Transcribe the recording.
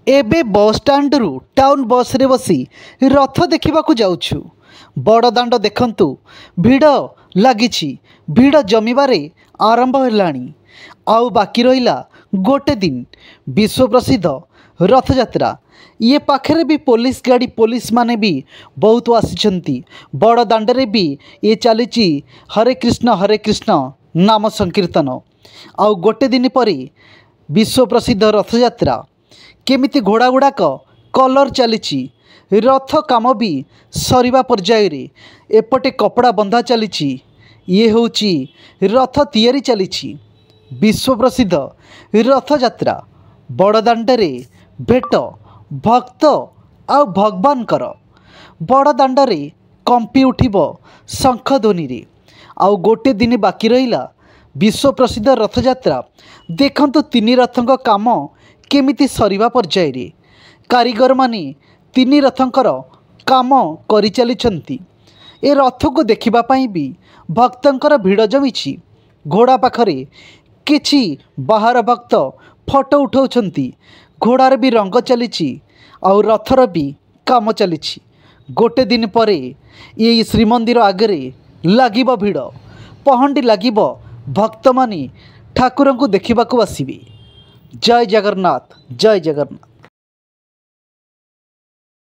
एबे बस स्टाण्ड रु टाउन बस रे बसी रथ देखा जाऊँ। बड़ दाण्ड देखंतु भिड़ लगी भिड़ जमीबारे आरंभ हेलाणी। आउ बाकी रहिला गोटे दिन विश्व प्रसिद्ध रथ यात्रा। ये पाखरे भी पुलिस गाड़ी पुलिस माने भी बहुत आसी बड़ दाण्डे भी ये चली हरे कृष्ण नाम संकीर्तन। आउ गोटे दिन पर विश्व प्रसिद्ध रथ यात्रा केमिति घोड़ा गुड़ाक कलर चली रथ काम भी सरिबा पर्याय रे एपटे कपड़ा बंधा चली ये होची रथ तैयारी चली विश्व प्रसिद्ध रथ यात्रा बड़ दाण्डे भेट भक्त आउ भगवानकर बड़ दाण्डे कंपी उठिब शंख ध्वनि रे। आउ गोटे दिन बाकी रहिला विश्व प्रसिद्ध रथ यात्रा। देखंतु तीन रथंक काम केमिति सरिबा पर्याय रे कारीगर माने तीन रथंकर काम करि चलिछंती। ए रथ को देखिबा पई भी भक्तंकर भिड़ जमिछि। घोड़ा पाखरे किछि बाहर भक्त फोटो उठाउछंती। घोड़ार भी रंग चली आउ रथर भी काम चली। गोटे दिन पर ये श्रीमंदिर आगे लागिब भिड़ पहंडी लागिब भक्त माने ठाकुर को देखा आसबे। जय जगन्नाथ जय जगन्नाथ।